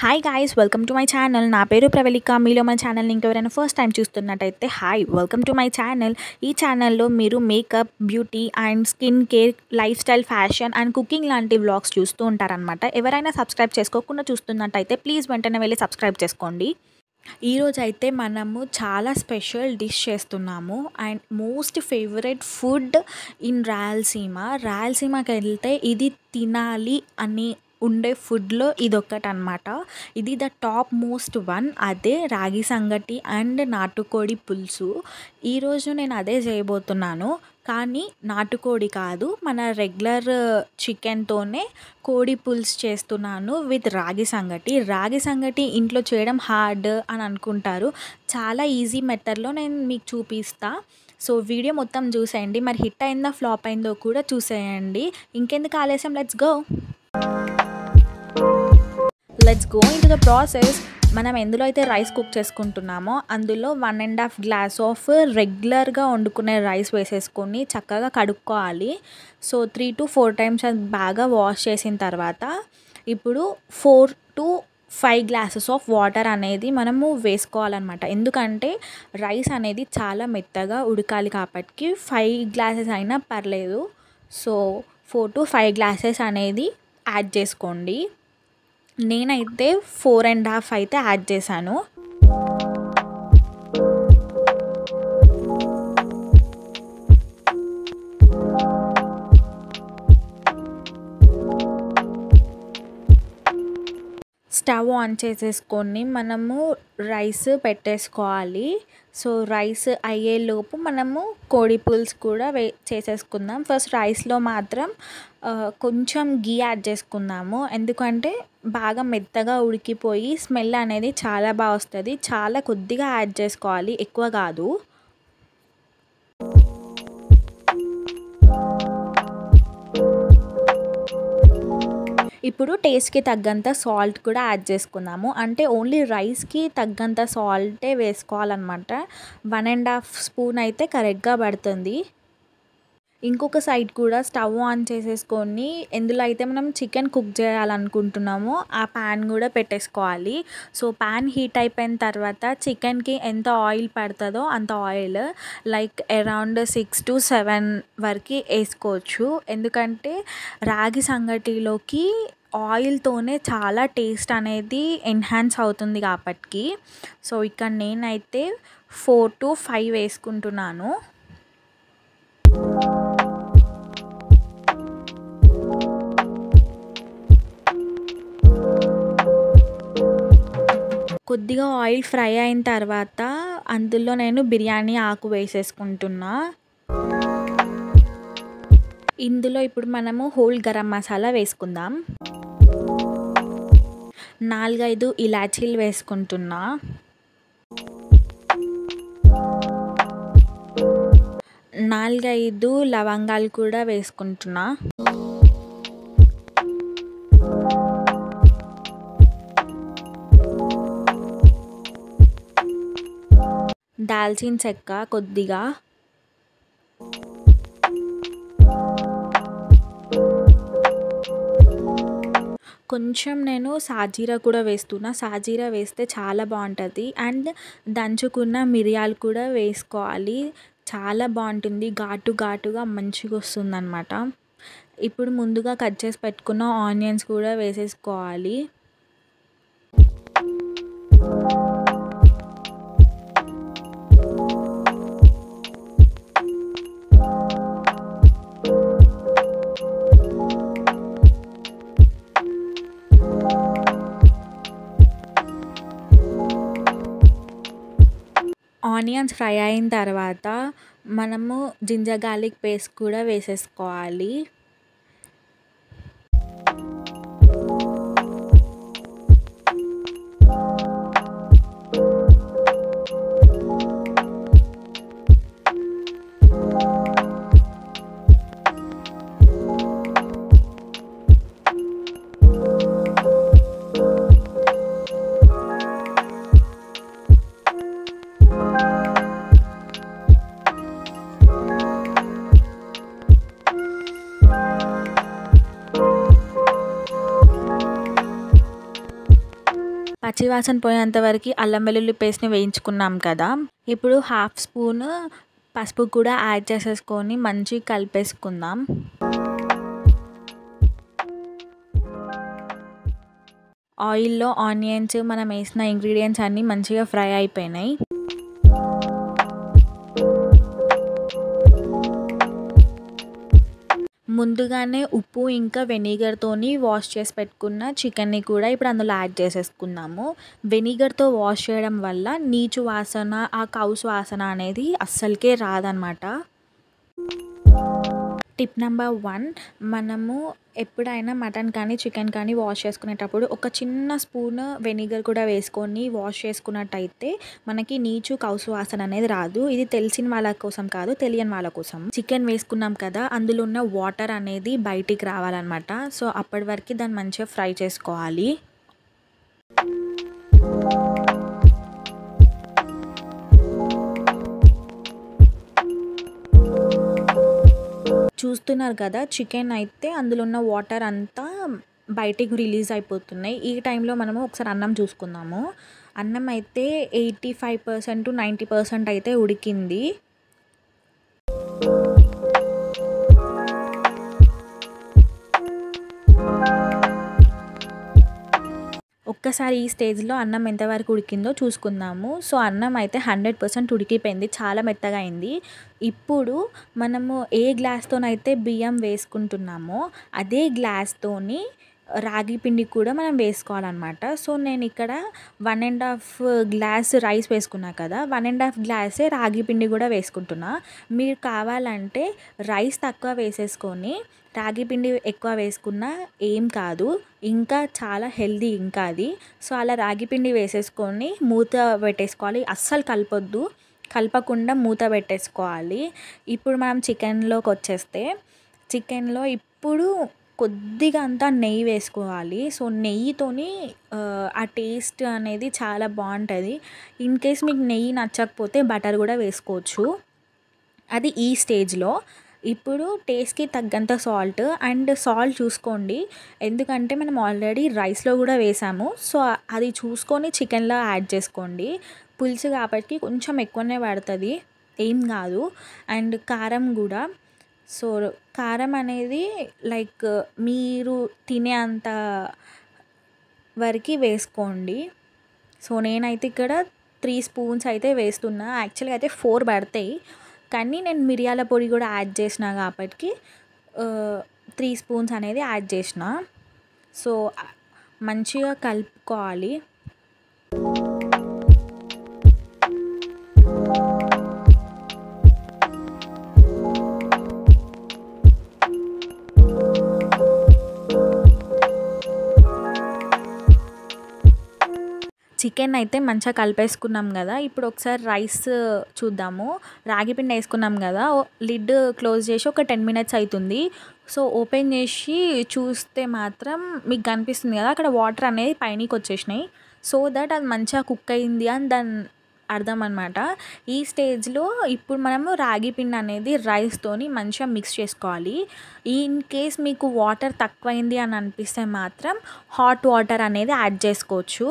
Hi guys, welcome to my channel. నా పేరు ప్రవళిక. మీలో మన ఛానల్ని ఇంకెవరైనా ఫస్ట్ టైం చూస్తున్నట్టయితే hi, welcome to my channel. ఈ ఛానల్లో మీరు makeup, beauty and skin care, life style, fashion and cooking లాంటి వ్లాగ్స్ చూస్తూ ఉంటారనమాట. ఎవరైనా సబ్స్క్రైబ్ చేసుకోకుండా చూస్తున్నట్టయితే ప్లీజ్ వెంటనే వెళ్ళి సబ్స్క్రైబ్ చేసుకోండి. ఈరోజు అయితే మనము చాలా స్పెషల్ డిష్ చేస్తున్నాము and most favourite food in రాయలసీమకి వెళ్తే ఇది తినాలి అని ఉండే ఫుడ్లో ఇదొక్కటి అనమాట. ఇది ద టాప్ మోస్ట్ వన్. అదే రాగి సంగటి అండ్ నాటుకోడి పులుసు. ఈరోజు నేను అదే చేయబోతున్నాను. కానీ నాటుకోడి కాదు, మన రెగ్యులర్ చికెన్తోనే కోడి పులుసు చేస్తున్నాను విత్ రాగి సంగటి. రాగి సంగటి ఇంట్లో చేయడం హార్డ్ అని అనుకుంటారు. చాలా ఈజీ మెథడ్లో నేను మీకు చూపిస్తా. సో వీడియో మొత్తం చూసేయండి. మరి హిట్ అయిందో ఫ్లాప్ అయిందో కూడా చూసేయండి. ఇంకెందుకు ఆలస్యం, let's go in to the process. మనం ఎందులో అయితే రైస్ కుక్ చేసుకుంటున్నామో అందులో 1.5 గ్లాస్ ఆఫ్ రెగ్యులర్గా వండుకునే రైస్ వేసేసుకొని చక్కగా కడుక్కోవాలి. సో 3 to 4 టైమ్స్ అది బాగా వాష్ చేసిన తర్వాత ఇప్పుడు 4 to 5 గ్లాసెస్ ఆఫ్ వాటర్ అనేది మనము వేసుకోవాలన్నమాట. ఎందుకంటే రైస్ అనేది చాలా మెత్తగా ఉడకాలి కాబట్టి 5 గ్లాసెస్ అయినా పర్లేదు. సో 4 to 5 గ్లాసెస్ అనేది యాడ్ చేసుకోండి. నేనైతే 4.5 అయితే యాడ్ చేశాను. స్టవ్ ఆన్ చేసేసుకొని మనము రైస్ పెట్టేసుకోవాలి. సో రైస్ అయ్యేలోపు మనము కోడి పులుసు కూడా చేసేసుకుందాం. ఫస్ట్ రైస్లో మాత్రం కొంచెం గీ యాడ్ చేసుకుందాము. ఎందుకంటే బాగా మెత్తగా ఉడికిపోయి స్మెల్ అనేది చాలా బాగా వస్తుంది. చాలా కొద్దిగా యాడ్ చేసుకోవాలి, ఎక్కువ కాదు. ఇప్పుడు టేస్ట్కి తగ్గంత సాల్ట్ కూడా యాడ్ చేసుకుందాము. అంటే ఓన్లీ రైస్కి తగ్గంత సాల్టే వేసుకోవాలన్నమాట. 1.5 స్పూన్ అయితే కరెక్ట్గా పడుతుంది. ఇంకొక సైడ్ కూడా స్టవ్ ఆన్ చేసేసుకొని ఎందులో అయితే మనం చికెన్ కుక్ చేయాలనుకుంటున్నామో ఆ ప్యాన్ కూడా పెట్టేసుకోవాలి. సో ప్యాన్ హీట్ అయిపోయిన తర్వాత చికెన్కి ఎంత ఆయిల్ పడుతుందో అంత ఆయిల్, లైక్ అరౌండ్ 6 to 7 వరకు వేసుకోవచ్చు. ఎందుకంటే రాగి సంగటిలోకి ఆయిల్తోనే చాలా టేస్ట్ అనేది ఎన్హాన్స్ అవుతుంది కాబట్టి. సో ఇక్కడ నేనైతే 4 to 5 వేసుకుంటున్నాను. కొద్దిగా ఆయిల్ ఫ్రై అయిన తర్వాత అందులో నేను బిర్యానీ ఆకు వేసేసుకుంటున్నా. ఇందులో ఇప్పుడు మనము హోల్ గరం మసాలా వేసుకుందాం. 4-5 ఇలాచీలు వేసుకుంటున్నా. 4-5 లవంగాలు కూడా వేసుకుంటున్నా. దాల్చిన చెక్క కొద్దిగా, కొంచెం నేను సాజీరా కూడా వేస్తున్నా. సాజీరా వేస్తే చాలా బాగుంటుంది. అండ్ దంచుకున్న మిరియాలు కూడా వేసుకోవాలి, చాలా బాగుంటుంది. ఘాటుగా మంచిగా వస్తుంది అన్నమాట. ఇప్పుడు ముందుగా కట్ చేసి పెట్టుకున్న ఆనియన్స్ కూడా వేసేసుకోవాలి. ఆనియన్స్ ఫ్రై అయిన తర్వాత మనము జింజర్ గార్లిక్ పేస్ట్ కూడా వేసేసుకోవాలి. పచ్చివాసన పోయేంత వరకు అల్లం వెల్లుల్లి పేస్ట్‌ని వేయించుకున్నాం కదా! ఇప్పుడు హాఫ్ స్పూను పసుపు కూడా యాడ్ చేసేసుకొని మంచిగా కలిపేసుకుందాం. ఆయిల్‌లో ఆనియన్స్ మనం వేసిన ఇంగ్రీడియెంట్స్ అన్నీ మంచిగా ఫ్రై అయిపోయినాయి. ముందుగానే ఉప్పు ఇంకా వెనిగర్‌తోని వాష్ చేసి పెట్టుకున్న చికెన్‌ని కూడా ఇప్పుడు అందులో యాడ్ చేసేసుకుందాము. వెనిగర్‌తో వాష్ చేయడం వల్ల నీచు వాసన, ఆ కౌసు వాసన అనేది అస్సలకే రాదనమాట. టిప్ నంబర్ 1, మనము ఎప్పుడైనా మటన్ కానీ, చికెన్ కానీ వాష్ చేసుకునేటప్పుడు ఒక చిన్న స్పూన్ వెనిగర్ కూడా వేసుకొని వాష్ చేసుకున్నట్టయితే మనకి నీచు, కౌసు వాసన అనేది రాదు. ఇది తెలిసిన వాళ్ళ కోసం కాదు, తెలియని వాళ్ళ కోసం. చికెన్ వేసుకున్నాం కదా, అందులో ఉన్న వాటర్ అనేది బయటికి రావాలన్నమాట. సో, అప్పటి వరకు దాన్ని మంచిగా ఫ్రై చేసుకోవాలి. చూస్తున్నారు కదా, చికెన్ అయితే అందులో ఉన్న వాటర్ అంతా బయటికి రిలీజ్ అయిపోతున్నాయి. ఈ టైంలో మనము ఒకసారి అన్నం చూసుకుందాము. అన్నం అయితే 85% 90% అయితే ఉడికింది. ఒక్కసారి ఈ స్టేజ్‌లో అన్నం ఎంతవరకు ఉడికిందో చూసుకుందాము. సో, అన్నం అయితే 100% ఉడికిపోయింది. చాలా మెత్తగా అయింది. ఇప్పుడు మనము ఏ గ్లాస్‌తోనైతే బియ్యం వేసుకుంటున్నామో అదే గ్లాస్‌తోని రాగి పిండి కూడా మనం వేసుకోవాలన్నమాట. సో, నేను ఇక్కడ 1 ½ గ్లాస్ రైస్ వేసుకున్నా కదా, 1 ½ గ్లాసే రాగి పిండి కూడా వేసుకుంటున్నా. మీరు కావాలంటే రైస్ తక్కువ వేసేసుకొని రాగి పిండి ఎక్కువ వేసుకున్నా ఏం కాదు. ఇంకా చాలా హెల్తీ ఇంకా అది. సో, అలా రాగి పిండి వేసేసుకొని మూత పెట్టేసుకోవాలి. అస్సలు కలపొద్దు. కలపకుండా మూత పెట్టేసుకోవాలి. ఇప్పుడు మనం చికెన్‌లోకి వచ్చేస్తే, చికెన్‌లో ఇప్పుడు కొద్దిగా అంతా నెయ్యి వేసుకోవాలి. సో, నెయ్యితోని ఆ టేస్ట్ అనేది చాలా బావుంటది. ఇన్ కేస్ మీకు నెయ్యి నచ్చకపోతే బటర్ కూడా వేసుకోవచ్చు. అది ఈ స్టేజ్‌లో. ఇప్పుడు టేస్ట్‌కి తగ్గంత సాల్ట్ అండ్ సాల్ట్ చూసుకోండి. ఎందుకంటే మనం ఆల్రెడీ రైస్‌లో కూడా వేసాము. సో, అది చూసుకొని చికెన్‌లో యాడ్ చేసుకోండి. పులుసు కాబట్టి కొంచెం ఎక్కువనే పడతది. ఏం కాదు. అండ్ కారం కూడా. సో, కారం అనేది లైక్ మీరు తినే అంత వరకి వేసుకోండి. సో, నేనైతే ఇక్కడ 3 స్పూన్స్ అయితే వేస్తున్నా. యాక్చువల్‌గా అయితే 4 పడతాయి. కానీ నేను మిరియాల పొడి కూడా యాడ్ చేసినా కాబట్టి 3 స్పూన్స్ అనేది యాడ్ చేసిన. సో, మంచిగా కలుపుకోవాలి. చికెన్ అయితే మంచిగా కలిపేసుకున్నాం కదా, ఇప్పుడు ఒకసారి రైస్ చూద్దాము. రాగి పిండి వేసుకున్నాం కదా, లిడ్ క్లోజ్ చేసి ఒక 10 మినిట్స్ అవుతుంది. సో, ఓపెన్ చేసి చూస్తే మాత్రం మీకు కనిపిస్తుంది కదా, అక్కడ వాటర్ అనేది పైనకి వచ్చేసినాయి. సో దట్ అది మంచిగా కుక్ అయింది అని దాని అర్థం అనమాట. ఈ స్టేజ్‌లో ఇప్పుడు మనము రాగి పిండి అనేది రైస్‌తోని మంచిగా మిక్స్ చేసుకోవాలి. ఇన్ కేస్ మీకు వాటర్ తక్కువైంది అని అనిపిస్తే మాత్రం హాట్ వాటర్ అనేది యాడ్ చేసుకోవచ్చు.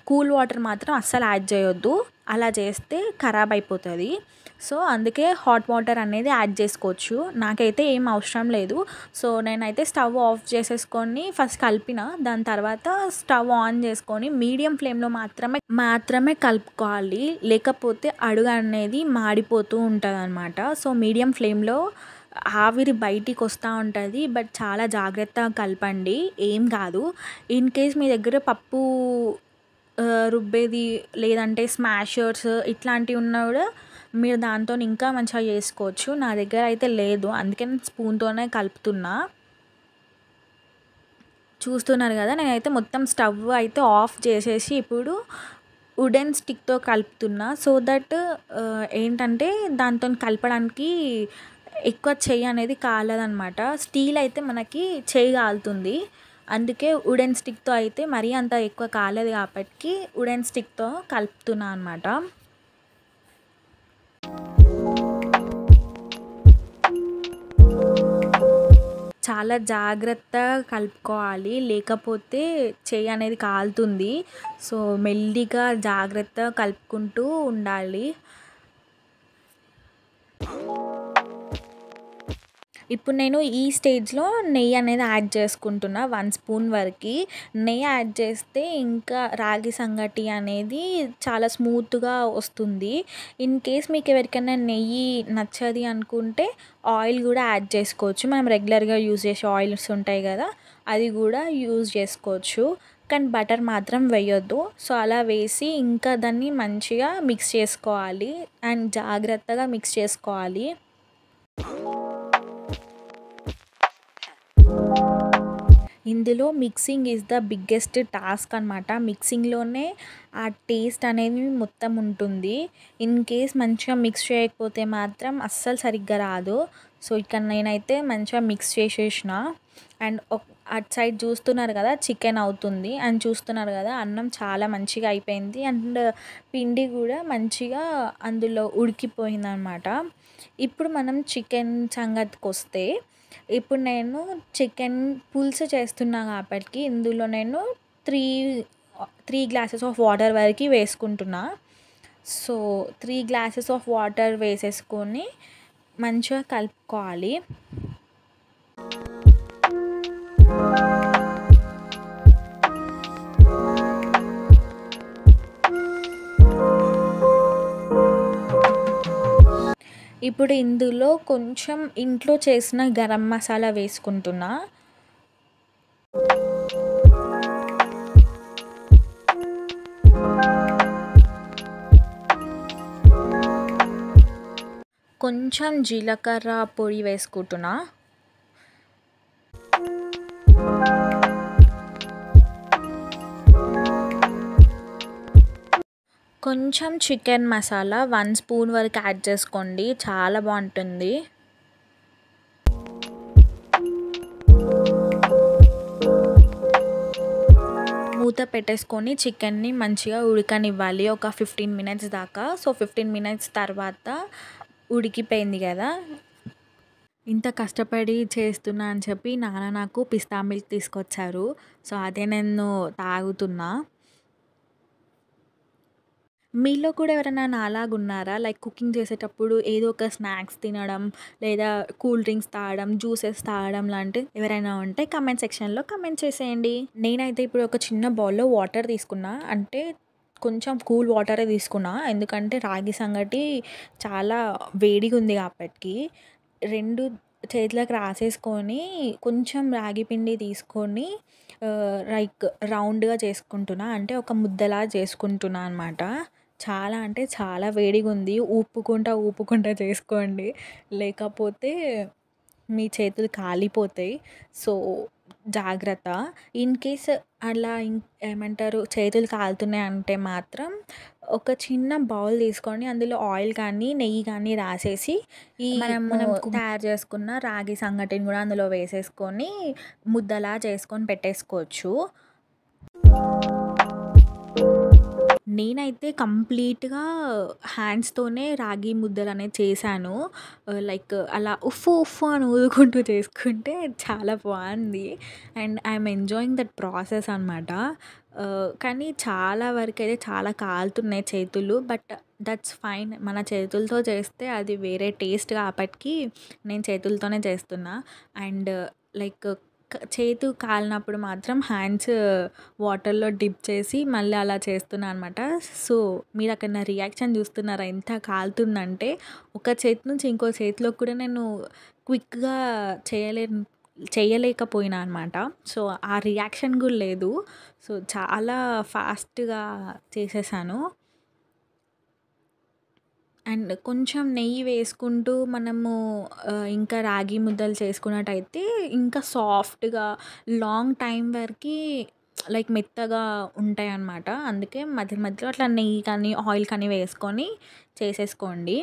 కూల్ వాటర్ మాత్రం అస్సలు యాడ్ చేయొద్దు. అలా చేస్తే ఖరాబ్ అయిపోతుంది. సో, అందుకే హాట్ వాటర్ అనేది యాడ్ చేసుకోవచ్చు. నాకైతే ఏం అవసరం లేదు. సో, నేనైతే స్టవ్ ఆఫ్ చేసేసుకొని ఫస్ట్ కలిపిన. దాని తర్వాత స్టవ్ ఆన్ చేసుకొని మీడియం ఫ్లేమ్‌లో మాత్రమే కలుపుకోవాలి. లేకపోతే అడుగు అనేది మాడిపోతూ ఉంటదనమాట. సో, మీడియం ఫ్లేమ్‌లో ఆవిరి బయటికి వస్తూ ఉంటుంది. బట్ చాలా జాగ్రత్తగా కలపండి. ఏం కాదు. ఇన్ కేస్ మీ దగ్గర పప్పు రుబ్బేది లేదంటే స్మాషర్స్ ఇట్లాంటివి ఉన్నా కూడా మీరు దాంతోని ఇంకా మంచిగా చేసుకోవచ్చు. నా దగ్గర అయితే లేదు. అందుకే నేను స్పూన్‌తోనే కలుపుతున్నా. చూస్తున్నారు కదా, నేనైతే మొత్తం స్టవ్ అయితే ఆఫ్ చేసేసి ఇప్పుడు వుడెన్ స్టిక్‌తో కలుపుతున్నా. సో దట్ ఏంటంటే దాంతోని కలపడానికి ఎక్కువ చెయ్యి అనేది కాలదనమాట. స్టీల్ అయితే మనకి చెయ్యి కాలుతుంది. అందుకే వుడెన్ స్టిక్‌తో అయితే మరీ అంత ఎక్కువ కాలేదు కాబట్టి వుడెన్ స్టిక్‌తో కలుపుతున్నా అనమాట. చాలా జాగ్రత్తగా కలుపుకోవాలి, లేకపోతే చెయ్యి అనేది కాలుతుంది. సో మెల్లిగా జాగ్రత్తగా కలుపుకుంటూ ఉండాలి. ఇప్పుడు నేను ఈ స్టేజ్‌లో నెయ్యి అనేది యాడ్ చేసుకుంటున్నా 1 స్పూన్ వరకి. నెయ్యి యాడ్ చేస్తే ఇంకా రాగి సంగటి అనేది చాలా స్మూత్‌గా వస్తుంది. ఇన్ కేస్ మీకు ఎవరికైనా నెయ్యి నచ్చది అనుకుంటే ఆయిల్ కూడా యాడ్ చేసుకోవచ్చు. మనం రెగ్యులర్‌గా యూజ్ చేసే ఆయిల్స్ ఉంటాయి కదా! అది కూడా యూజ్ చేసుకోవచ్చు. కానీ బటర్ మాత్రం వేయొద్దు. సో అలా వేసి ఇంకా దాన్ని మంచిగా మిక్స్ చేసుకోవాలి అండ్ జాగ్రత్తగా మిక్స్ చేసుకోవాలి. ఇందులో mixing is the biggest task అనమాట. మిక్సింగ్‌లోనే ఆ టేస్ట్ అనేది మొత్తం ఉంటుంది. ఇన్ కేస్ మంచిగా మిక్స్ చేయకపోతే మాత్రం అస్సలు సరిగ్గా రాదు. సో ఇక్కడ నేనైతే మంచిగా మిక్స్ చేసేసిన అండ్ అటు సైడ్ చూస్తున్నారు కదా చికెన్ అవుతుంది అండ్ చూస్తున్నారు కదా అన్నం చాలా మంచిగా అయిపోయింది అండ్ పిండి కూడా మంచిగా అందులో ఉడికిపోయిందనమాట. ఇప్పుడు మనం చికెన్ సంగతికొస్తే, ఇప్పుడు నేను చికెన్ పులుసు చేస్తున్నా కాబట్టి ఇందులో నేను 3 గ్లాసెస్ ఆఫ్ వాటర్ వరకు వేసుకుంటున్నా. సో 3 గ్లాసెస్ ఆఫ్ వాటర్ వేసేసుకొని మంచిగా కలుపుకోవాలి. ఇప్పుడు ఇందులో కొంచెం ఇంట్లో చేసిన గరం మసాలా వేసుకుంటున్నా. కొంచెం జీలకర్ర పొడి వేసుకుంటున్నా. కొంచెం చికెన్ మసాలా 1 స్పూన్ వరకు యాడ్ చేసుకోండి, చాలా బాగుంటుంది. మూత పెట్టేసుకొని చికెన్ని మంచిగా ఉడకనివ్వాలి ఒక 15 మినిట్స్ దాకా. సో 15 మినిట్స్ తర్వాత ఉడికిపోయింది కదా! ఇంత కష్టపడి చేస్తున్నా అని చెప్పి నాన్న నాకు పిస్తా మిల్క్ తీసుకొచ్చారు. సో అదే నేను తాగుతున్నా. మీలో కూడా ఎవరైనా నాలాగున్నారా? లైక్ కుకింగ్ చేసేటప్పుడు ఏదో ఒక స్నాక్స్ తినడం, లేదా కూల్ డ్రింక్స్ తాగడం, జ్యూసెస్ తాగడం లాంటివి ఎవరైనా ఉంటే కామెంట్ సెక్షన్‌లో కామెంట్ చేసేయండి. నేనైతే ఇప్పుడు ఒక చిన్న బౌల్‌లో వాటర్ తీసుకున్నా. అంటే కొంచెం కూల్ వాటరే తీసుకున్నా. ఎందుకంటే రాగి సంగటి చాలా వేడిగా ఉంది కాబట్టి. 2 చేతులకు రాసేసుకొని కొంచెం రాగి పిండి తీసుకొని లైక్ రౌండ్‌గా చేసుకుంటున్నా. అంటే ఒక ముద్దలా చేసుకుంటున్నా అనమాట. చాలా అంటే చాలా వేడిగుంది. ఊపుకుంటా చేసుకోండి. లేకపోతే మీ చేతులు కాలిపోతాయి. సో జాగ్రత్త. ఇన్ కేస్ అలా ఏమంటారు చేతులు కాలుతున్నాయి అంటే మాత్రం ఒక చిన్న బౌల్ తీసుకొని అందులో ఆయిల్ కానీ, నెయ్యి కానీ రాసేసి మనం తయారు చేసుకున్న రాగి సంగటిని కూడా అందులో వేసేసుకొని ముద్దలా చేసుకొని పెట్టేసుకోవచ్చు. నేనైతే కంప్లీట్‌గా హ్యాండ్స్‌తోనే రాగి ముద్దలనేది చేశాను. లైక్ అలా ఉఫ్ఫు అని ఊదుకుంటూ చేసుకుంటే చాలా బాగుంది. And I'm enjoying that process అనమాట. కానీ చాలా వరకైతే చాలా కాలుతున్నాయి చేతులు. But that's fine. మన చేతులతో చేస్తే అది వేరే టేస్ట్ కాబట్టి నేను చేతులతోనే చేస్తున్నా. అండ్ లైక్ చేతు కాలినప్పుడు మాత్రం హ్యాండ్స్ వాటర్‌లో డిప్ చేసి మళ్ళీ అలా చేస్తున్నా అనమాట. సో మీరు అక్కడ నా రియాక్షన్ చూస్తున్నారా ఎంత కాలుతుందంటే, ఒక చేతి నుంచి ఇంకో చేతిలోకి కూడా నేను క్విక్‌గా చేయలేకపోయినా అనమాట. సో ఆ రియాక్షన్ కూడా లేదు. సో చాలా ఫాస్ట్‌గా చేసేసాను. అండ్ కొంచెం నెయ్యి వేసుకుంటూ మనము ఇంకా రాగి ముద్దలు చేసుకున్నట్టయితే ఇంకా సాఫ్ట్‌గా లాంగ్ టైమ్ వరకి లైక్ మెత్తగా ఉంటాయన్నమాట. అందుకే మధ్య మధ్యలో అట్లా నెయ్యి కానీ, ఆయిల్ కానీ వేసుకొని చేసేసుకోండి.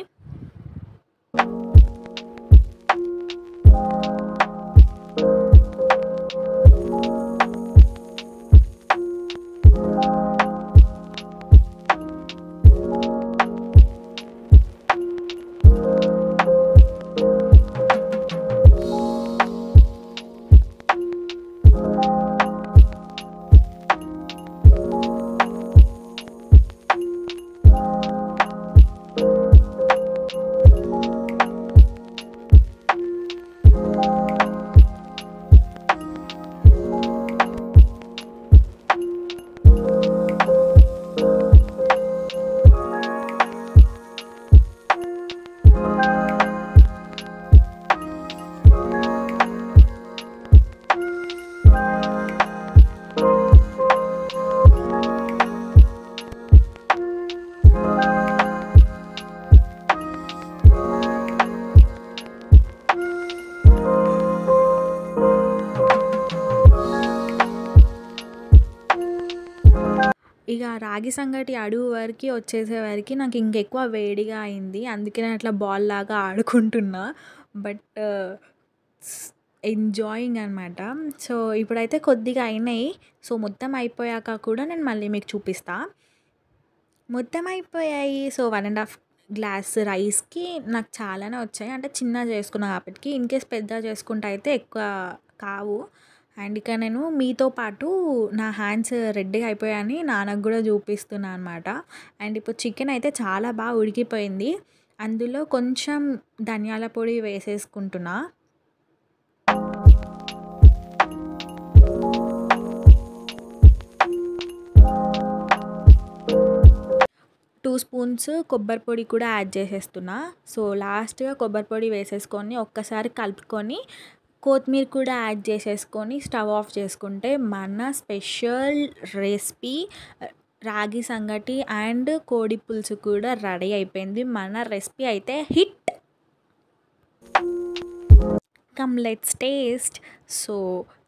ఇక రాగి సంగటి అడుగు వరకి వచ్చేసేవరకి నాకు ఇంకెక్కువ వేడిగా అయింది. అందుకే నేను అట్లా బాల్ లాగా ఆడుకుంటున్నా. బట్ ఎంజాయింగ్ అనమాట. సో, ఇప్పుడైతే కొద్దిగా అయినాయి. సో, మొత్తం అయిపోయాక కూడా నేను మళ్ళీ మీకు చూపిస్తా. మొత్తం అయిపోయాయి. సో, 1 ½ గ్లాస్ రైస్‌కి నాకు చాలానే వచ్చాయి. అంటే చిన్నగా చేసుకున్నా కాబట్టికి. ఇన్‌కేస్ పెద్దగా చేసుకుంటే అయితే ఎక్కువ కావు. అండ్ ఇక నేను మీతో పాటు నా హ్యాండ్స్ రెడ్‌గా అయిపోయాయని నాన్నకి గూడా చూపిస్తున్నా అనమాట. అండ్ ఇప్పుడు చికెన్ అయితే చాలా బాగా ఉడికిపోయింది. అందులో కొంచెం ధనియాల పొడి వేసేసుకుంటున్నా. 2 స్పూన్స్ కొబ్బరి పొడి కూడా యాడ్ చేసేస్తున్నా. సో, లాస్ట్‌గా కొబ్బరి పొడి వేసేసుకొని ఒక్కసారి కలుపుకొని కొత్తిమీర కూడా యాడ్ చేసేసుకొని స్టవ్ ఆఫ్ చేసుకుంటే మన స్పెషల్ రెసిపీ రాగి సంగటి అండ్ కోడి పులుసు కూడా రెడీ అయిపోయింది. మన రెసిపీ అయితే hit. Come let's taste. So,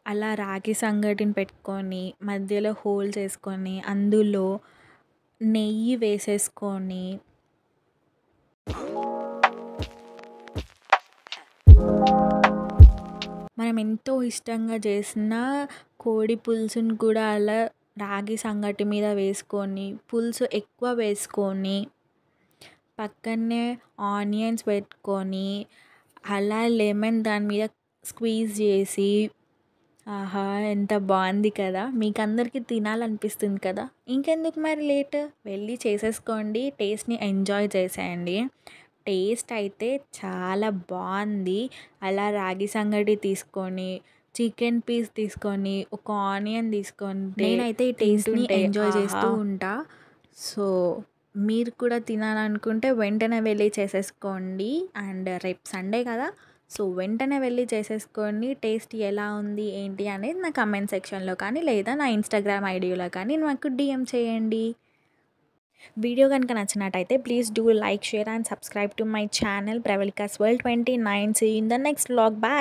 అలా రాగి సంగటిని పెట్టుకొని మధ్యలో హోల్స్ వేసుకొని అందులో నెయ్యి వేసేసుకొని మనం ఎంతో ఇష్టంగా చేసిన కోడి పులుసుని కూడా అలా రాగి సంగటి మీద వేసుకొని పులుసు ఎక్కువ వేసుకొని పక్కనే ఆనియన్స్ పెట్టుకొని అలా లెమన్ దాని మీద స్క్వీజ్ చేసి ఆహా! ఎంత బాగుంది కదా! మీకందరికీ తినాలనిపిస్తుంది కదా! ఇంకెందుకు మరి లేట్ వెళ్ళి చేసేసుకోండి. టేస్ట్‌ని ఎంజాయ్ చేసేయండి. టేస్ట్ అయితే చాలా బాగుంది. అలా రాగి సంగటి తీసుకొని, చికెన్ పీస్ తీసుకొని, ఒక ఆనియన్ తీసుకుంటే నేనైతే ఈ టేస్ట్‌ని ఎంజాయ్ చేస్తూ ఉంటా. సో, మీరు కూడా తినాలనుకుంటే వెంటనే వెళ్ళి చేసేసుకోండి. అండ్ రేపు సండే కదా! సో, వెంటనే వెళ్ళి చేసేసుకోండి. టేస్ట్ ఎలా ఉంది, ఏంటి అనేది నా కమెంట్ సెక్షన్‌లో కానీ, లేదా నా ఇన్‌స్టాగ్రామ్ ఐడీలో కానీ నాకు డీఎం చేయండి. వీడియో కనుక నచ్చినట్టయితే please do like, share and subscribe to my channel Pravalika's world 29. See you in the next vlog. Bye.